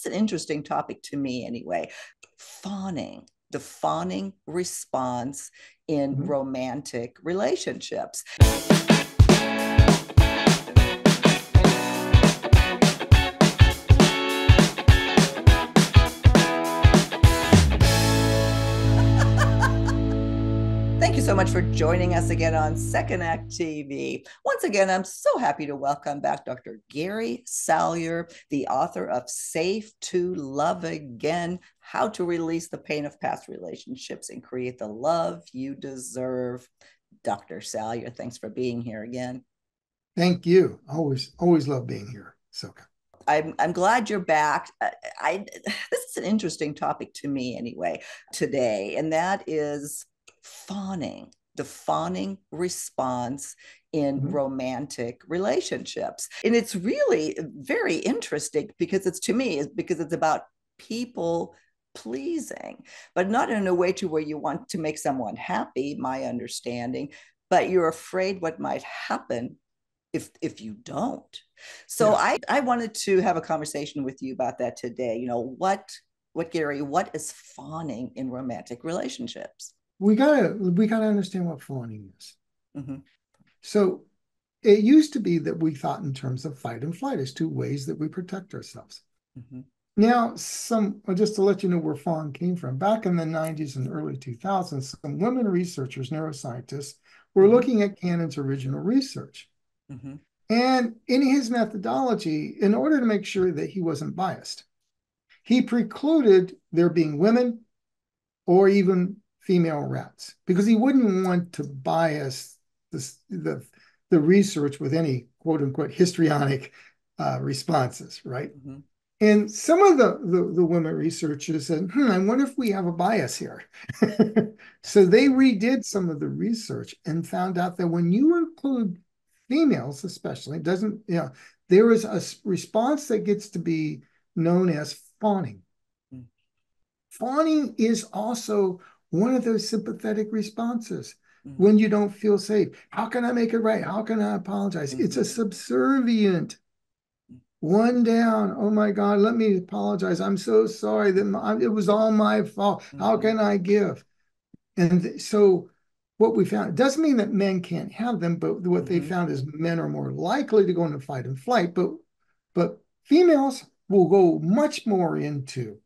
an interesting topic to me anyway. Fawning, the fawning response in Mhm. romantic relationships. Thank you so much for joining us again on Second Act TV. Once again, I'm so happy to welcome back Dr. Gary Salyer, the author of Safe to Love Again: How to Release the Pain of Past Relationships and Create the Love You Deserve. Dr. Salyer, thanks for being here again. Thank you. Always love being here. So I'm glad you're back. This is an interesting topic to me anyway today, and that is fawning, the fawning response in mhm. romantic relationships. And it's really very interesting because it's about people pleasing, but not in a way to where you want to make someone happy, my understanding, but you're afraid what might happen if you don't. So Yeah. I wanted to have a conversation with you about that today. What Gary, what is fawning in romantic relationships? We gotta understand what fawning is. Mm-hmm. So it used to be that we thought in terms of fight and flight as two ways that we protect ourselves. Mm-hmm. Now, just to let you know where fawn came from, back in the 90s and early 2000s, some women researchers, neuroscientists, were Mm-hmm. looking at Cannon's original research. Mm-hmm. And in his methodology, in order to make sure that he wasn't biased, he precluded there being women or even female rats because he wouldn't want to bias this, the research with any quote unquote histrionic responses, right? Mm-hmm. And some of the women researchers said, I wonder if we have a bias here. So they redid some of the research and found out that when you include females, especially, doesn't, there is a response that gets to be known as fawning. Fawning is also one of those sympathetic responses Mm-hmm. when you don't feel safe. How can I make it right? How can I apologize? It's a Mm-hmm. subservient one down. Oh my God, let me apologize. I'm so sorry that it was all my fault. How Mm-hmm. can I give? And so what we found, it doesn't mean that men can't have them, but what they Mm-hmm. found is men are more likely to go into fight and flight, but females will go much more into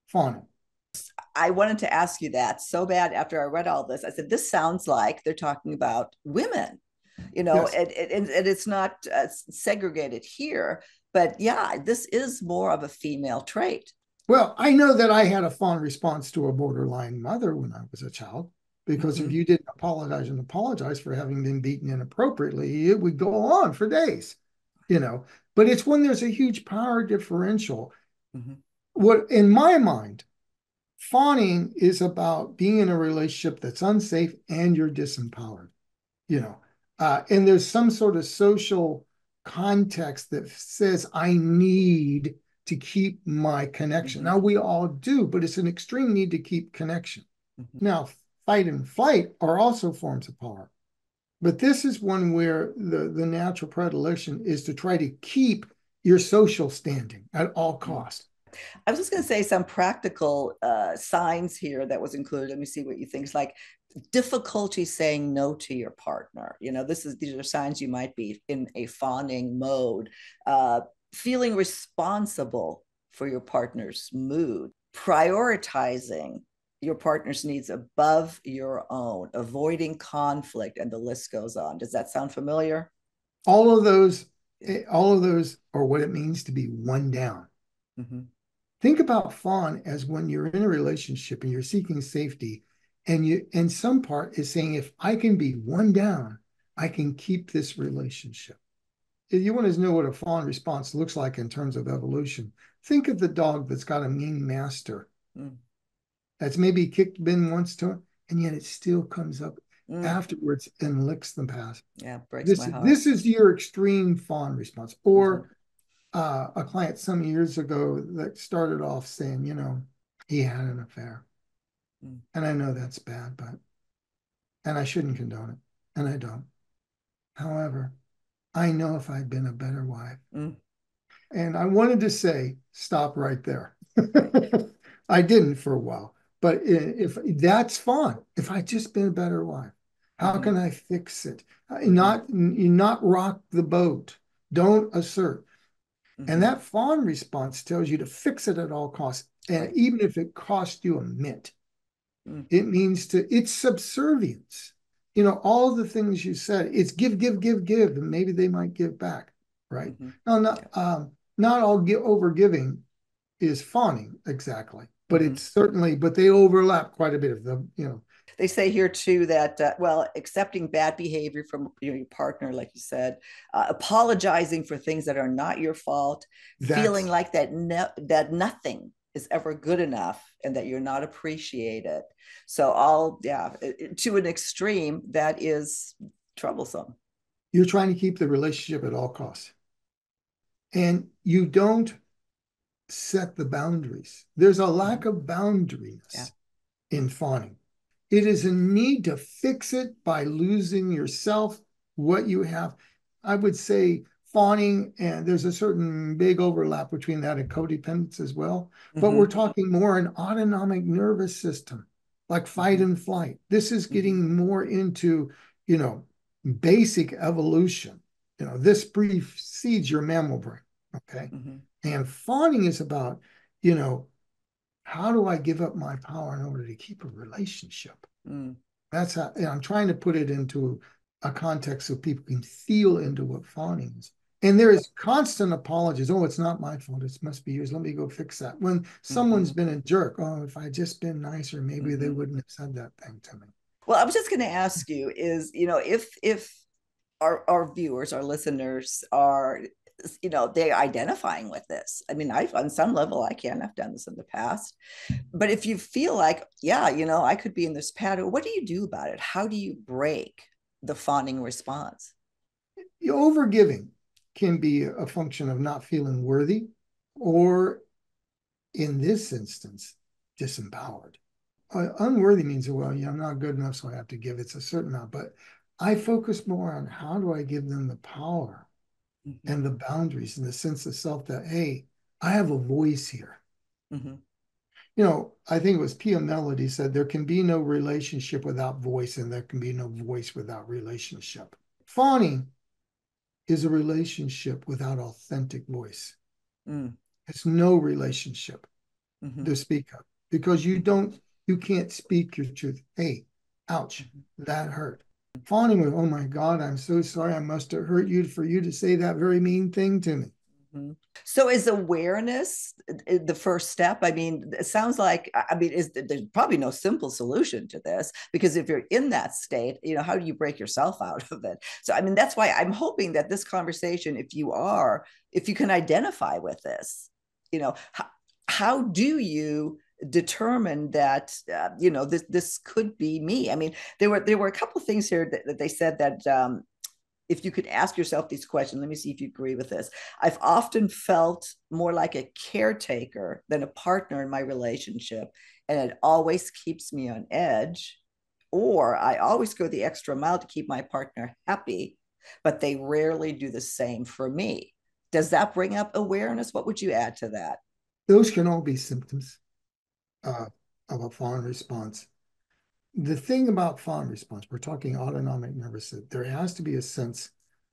fawning. I wanted to ask you that so bad after I read all this. I said, this sounds like they're talking about women, Yes. and it's not segregated here. But yeah, this is more of a female trait. Well, I know that I had a fond response to a borderline mother when I was a child, because if Mm-hmm. you didn't apologize for having been beaten inappropriately, it would go on for days, you know. But it's when there's a huge power differential. Mm-hmm. What, in my mind, fawning is about being in a relationship that's unsafe and you're disempowered, you know. And there's some sort of social context that says I need to keep my connection. Mm-hmm. Now we all do, but it's an extreme need to keep connection. Mm-hmm. Now, fight and flight are also forms of power, but this is one where the natural predilection is to try to keep your social standing at all Mm-hmm. costs. I was just going to say some practical signs here that was included. Let me see what you think. It's like difficulty saying no to your partner. These are signs you might be in a fawning mode. Feeling responsible for your partner's mood, prioritizing your partner's needs above your own, avoiding conflict, and the list goes on. Does that sound familiar? All of those, Yeah. all of those are what it means to be one down. Mm-hmm. Think about fawn as when you're in a relationship and you're seeking safety, and some part is saying, if I can be one down, I can keep this relationship. If you want to know what a fawn response looks like in terms of evolution, think of the dog that's got a mean master Mm. that's maybe kicked Ben once to him, and yet it still comes up Mm. afterwards and licks them past. Yeah, breaks This my heart. this is your extreme fawn response. Mm-hmm. Or a client some years ago that started off saying, he had an affair. Mm. And I know that's bad, and I shouldn't condone it. And I don't. However, I know if I'd been a better wife, Mm. And I wanted to say, stop right there. Right. I didn't for a while, but if that's fun, if I just been a better wife, how Mm-hmm. can I fix it? Mm-hmm. Not rock the boat. Don't assert. And Mm-hmm. that fawn response tells you to fix it at all costs. And Right. even if it costs you a mint, Mm-hmm. it means it's subservience. All the things you said, it's give, give, give, give, and maybe they might give back, right? Mm-hmm. Now, Yeah. not all over giving is fawning exactly, but Mm-hmm. it's certainly, but they overlap quite a bit of them. They say here too that well, accepting bad behavior from your partner, like you said, apologizing for things that are not your fault, feeling That's like that nothing is ever good enough and that you're not appreciated. So all, yeah, to an extreme that is troublesome. you're trying to keep the relationship at all costs. And you don't set the boundaries. There's a Mm-hmm. lack of Yeah. boundariness in fawning. It is a need to fix it by losing yourself, what you have. I would say fawning, and there's a certain big overlap between that and codependence as well. But we're Mm-hmm. talking more an autonomic nervous system, like fight Mm-hmm. and flight. This is Mm-hmm. getting more into, you know, basic evolution. This precedes your mammal brain. Okay. Mm-hmm. And fawning is about, you know, how do I give up my power in order to keep a relationship? Mm. That's how, and I'm trying to put it into a context so people can feel into what fawning is. And there is constant apologies. Oh, it's not my fault. It must be yours. Let me go fix that. When Mm-hmm. someone's been a jerk, oh, if I just been nicer, maybe they Mm-hmm. wouldn't have said that thing to me. Well, I was just going to ask you is, if our viewers, our listeners are, they're identifying with this. I mean, on some level, I can. I've done this in the past. But if you feel like, yeah, I could be in this pattern, what do you do about it? How do you break the fawning response? Overgiving can be a function of not feeling worthy, or in this instance, disempowered. Unworthy means, well, I'm not good enough, so I have to give. It's a certain amount. But I focus more on how do I give them the power Mm-hmm. and the boundaries and the sense of self that, hey, I have a voice here. Mm-hmm. I think it was Pia Melody said there can be no relationship without voice, and there can be no voice without relationship. Fawning is a relationship without authentic voice. Mm. It's no relationship Mm-hmm. to speak of because Mm-hmm. you can't speak your truth. Hey, ouch, Mm-hmm. that hurt. Fawning with, oh my God, I'm so sorry. I must have hurt you for you to say that very mean thing to me. Mm-hmm. So is awareness the first step? I mean, it sounds like, I mean, there's probably no simple solution to this, because if you're in that state, how do you break yourself out of it? So, I mean, that's why I'm hoping that this conversation, if you can identify with this, how do you determine that this could be me? I mean, there were a couple of things here that they said that if you could ask yourself these questions, let me see if you agree with this. I've often felt more like a caretaker than a partner in my relationship, and it always keeps me on edge. Or I always go the extra mile to keep my partner happy, but they rarely do the same for me. Does that bring up awareness? What would you add to that? Those can all be symptoms uh, of a fawn response. The thing about fawn response, we're talking autonomic nervous system, there has to be a sense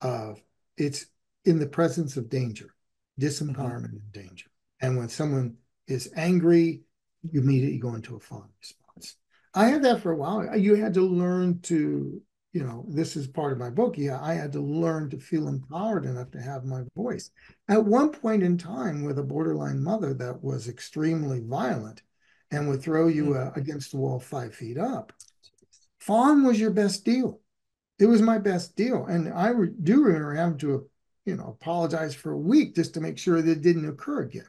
of it's in the presence of danger, Mm-hmm. disempowerment and danger. And when someone is angry, you immediately go into a fawn response. I had that for a while. You had to learn to, this is part of my book. Yeah, I had to learn to feel empowered enough to have my voice. At one point in time, with a borderline mother that was extremely violent and would throw you against the wall 5 feet up, fawn was your best deal. It was my best deal. And I do remember having to, apologize for a week just to make sure that it didn't occur again.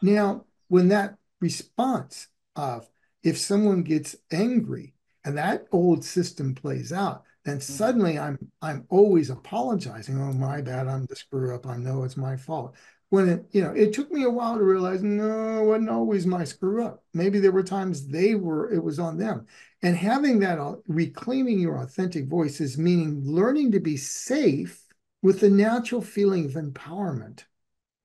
Now, when that response of if someone gets angry and that old system plays out, then Mm-hmm. suddenly I'm always apologizing. Oh, my bad, I'm the screw up. I know it's my fault. When it took me a while to realize, no, it wasn't always my screw up. Maybe there were times it was on them. And having that reclaiming your authentic voice is meaning learning to be safe with the natural feeling of empowerment.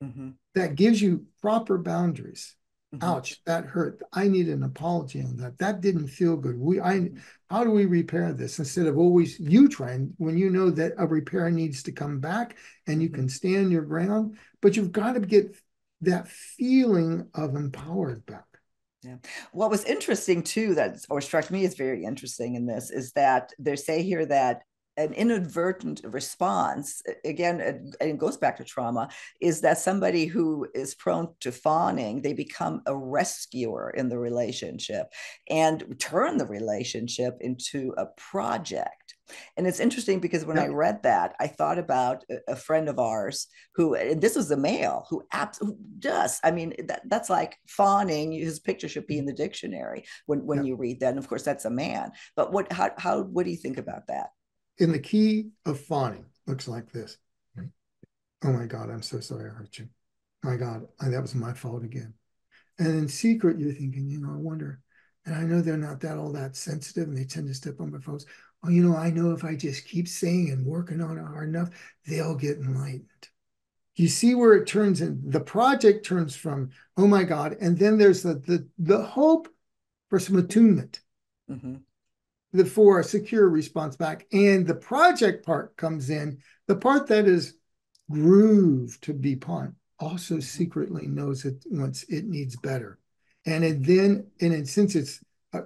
Mm-hmm. that gives you proper boundaries. Mm-hmm. Ouch, that hurt. I need an apology on that. That didn't feel good. Mm-hmm. How do we repair this instead of always you trying when you know that a repair needs to come back and you Mm-hmm. can stand your ground, but you've got to get that feeling of empowered back. Yeah. What was interesting too, that or struck me as very interesting in this, is that they say here that an inadvertent response, again, and it goes back to trauma, is that somebody who is prone to fawning, they become a rescuer in the relationship and turn the relationship into a project. And it's interesting because when I Yep. read that, I thought about a friend of ours who, and this was a male who just, I mean, that's like fawning. His picture should be in the dictionary when Yep. you read that. And of course, that's a man. But what do you think about that? In the key of fawning, looks like this. Oh my God, I'm so sorry I hurt you. My God, that was my fault again. And in secret, you're thinking, I wonder, and I know they're not that all that sensitive and they tend to step on my toes. Oh, I know if I just keep saying and working on it hard enough, they'll get enlightened. You see where it turns in. The project turns from, oh my God, and then there's the hope for some attunement, Mm-hmm. for a secure response back. And the project part comes in, the part that is groove to be pawned also Mm-hmm. secretly knows it once it needs better. Since it's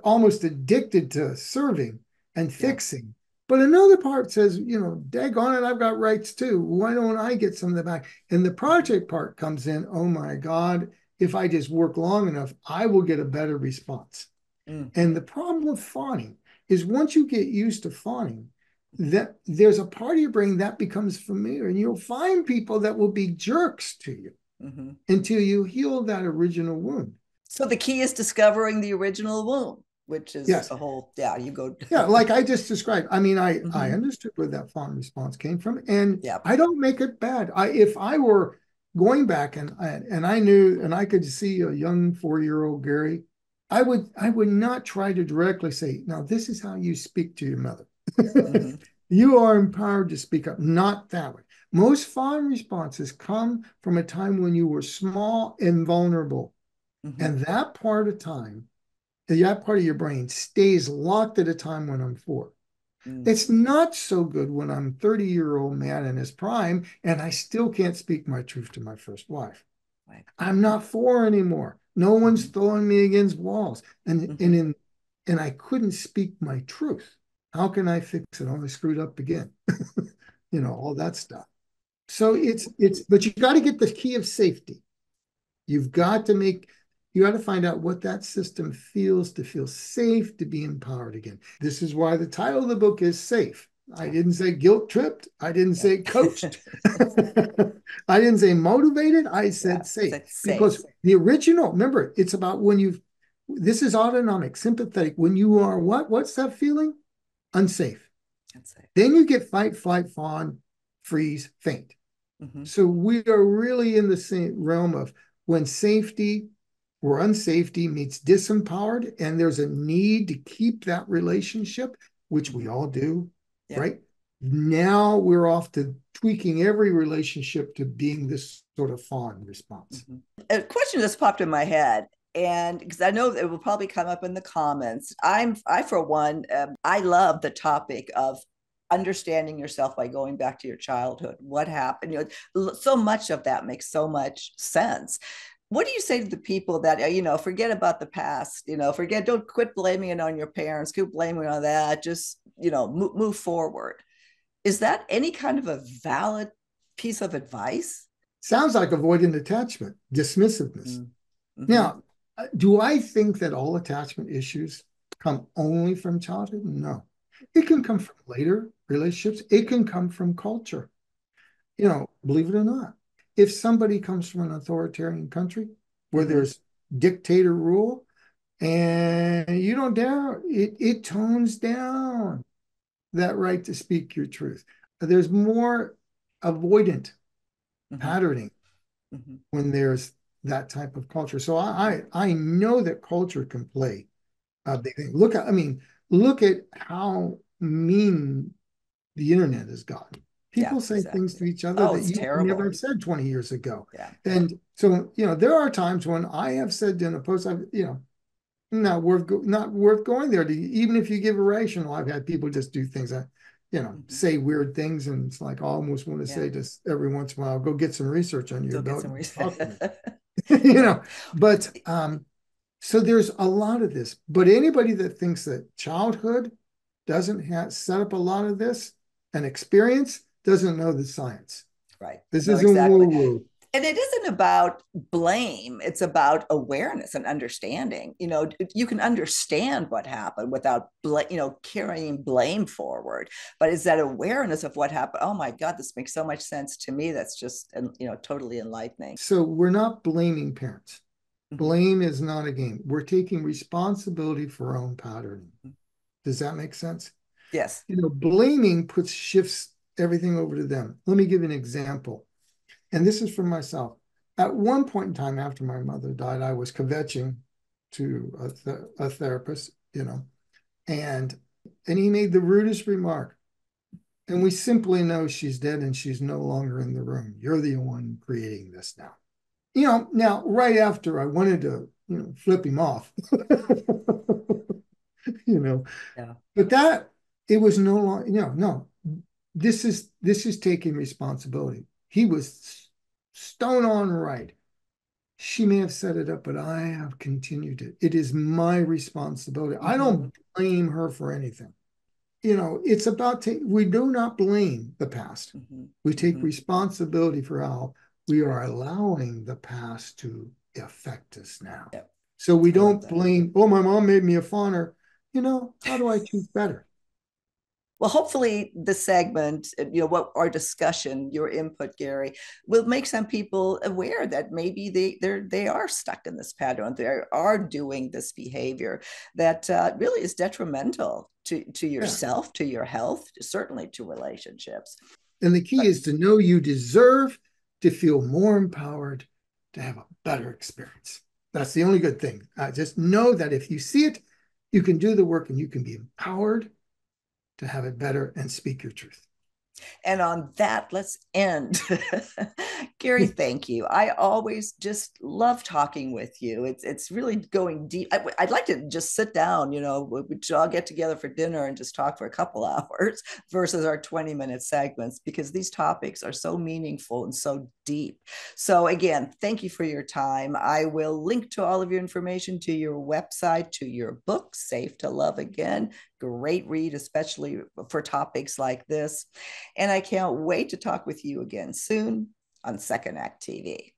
almost addicted to serving and Yeah. fixing, but another part says, daggone it, I've got rights too. Why don't I get some of that back? And the project part comes in, oh my God, if I just work long enough, I will get a better response. Mm. And the problem with fawning is once you get used to fawning, that there's a part of your brain that becomes familiar, and you'll find people that will be jerks to you Mm-hmm. until you heal that original wound. So the key is discovering the original wound, which is Yes. a whole, yeah, you go. Yeah, like I just described. I mean, I Mm-hmm. understood where that fawn response came from, and Yeah. I don't make it bad. If I were going back and I knew and I could see a young 4-year-old Gary, I would not try to directly say, now this is how you speak to your mother. Mm-hmm. You are empowered to speak up, not that way. Most fawn responses come from a time when you were small and vulnerable. Mm-hmm. And that part of your brain stays locked at a time when I'm 4. Mm. It's not so good when I'm 30-year-old man in his prime and I still can't speak my truth to my first wife. Right. I'm not 4 anymore. No one's Mm-hmm. throwing me against walls. And Mm-hmm. and in and I couldn't speak my truth. How can I fix it? Oh, I screwed up again. All that stuff. So but you got to get the key of safety. You've got to find out what that system feels to feel safe, to be empowered again. This is why the title of the book is Safe. I Yeah. didn't say guilt tripped. I didn't Yeah. say coached. I didn't say motivated. I Yeah. said safe That's safe. because the original, remember, it's about this is autonomic, sympathetic. When you are what's that feeling? Unsafe. That's safe. Then you get fight, flight, fawn, freeze, faint. Mm-hmm. So we are really in the same realm of when safety or unsafety meets disempowered, and there's a need to keep that relationship, which we Mm-hmm. all do, Yeah. right? Now we're off to tweaking every relationship to being this sort of fawn response. Mm-hmm. A question just popped in my head, and because I know it will probably come up in the comments. I for one, I love the topic of understanding yourself by going back to your childhood. What happened? So much of that makes so much sense. What do you say to the people that forget about the past? Don't quit blaming it on your parents. Quit blaming it on that. Just move forward. Is that any kind of a valid piece of advice? Sounds like avoidant attachment, dismissiveness. Mm-hmm. Now, do I think that all attachment issues come only from childhood? No. It can come from later relationships. It can come from culture. Believe it or not, if somebody comes from an authoritarian country where Mm-hmm. there's dictator rule and you don't dare, it tones down that right to speak your truth. There's more avoidant Mm-hmm. patterning Mm-hmm. when there's that type of culture. So I know that culture can play a big thing. Look at how mean the internet has gotten. Yeah, People say things to exactly. each other Oh, that it's you would never terrible. have said 20 years ago. Yeah. And so, there are times when I have said in a post, not worth going there to, even if you give a rational. I've had people just do things that, Mm-hmm. say weird things. And it's like, I almost want to Yeah. say just every once in a while, go get some research on you. Go get Don't some talk to research. me, Yeah. but, so there's a lot of this, but anybody that thinks that childhood doesn't have set up a lot of this and experience doesn't know the science. Right. This No, isn't exactly. woo-woo. And it isn't about blame. It's about awareness and understanding. You can understand what happened without, carrying blame forward. But it's that awareness of what happened. Oh my God, this makes so much sense to me. That's just, totally enlightening. So we're not blaming parents. Mm-hmm. Blame is not a game. We're taking responsibility for our own patterning. Does that make sense? Yes. Blaming shifts everything over to them. Let me give you an example. And this is for myself. At one point in time after my mother died, I was kvetching to a therapist, and he made the rudest remark. And we simply know she's dead and she's no longer in the room. You're the one creating this now. Now right after I wanted to, flip him off, you know, Yeah. but it was no longer, no, this is taking responsibility. He was stone on right. She may have set it up, but I have continued it. It is my responsibility. I Mm-hmm. don't blame her for anything. It's about we do not blame the past. Mm-hmm. We take Mm-hmm. responsibility for how we are Right. allowing the past to affect us now. Yep. So we I love don't that. blame, oh, my mom made me a fawner. How do I choose better? Well, hopefully the segment, what our discussion, your input, Gary, will make some people aware that maybe they are stuck in this pattern. They are doing this behavior that really is detrimental to Yeah. yourself, to your health, certainly to relationships. And the key But is to know you deserve to feel more empowered, to have a better experience. That's the only good thing. Just know that if you see it, you can do the work and you can be empowered to have it better and speak your truth. And on that, let's end. Gary, thank you. I always just love talking with you. It's really going deep. I'd like to just sit down, we'd all get together for dinner and just talk for a couple hours versus our 20-minute segments, because these topics are so meaningful and so deep. So again, thank you for your time. I will link to all of your information, to your website, to your book, Safe to Love Again. Great read, especially for topics like this. And I can't wait to talk with you again soon on Second Act TV.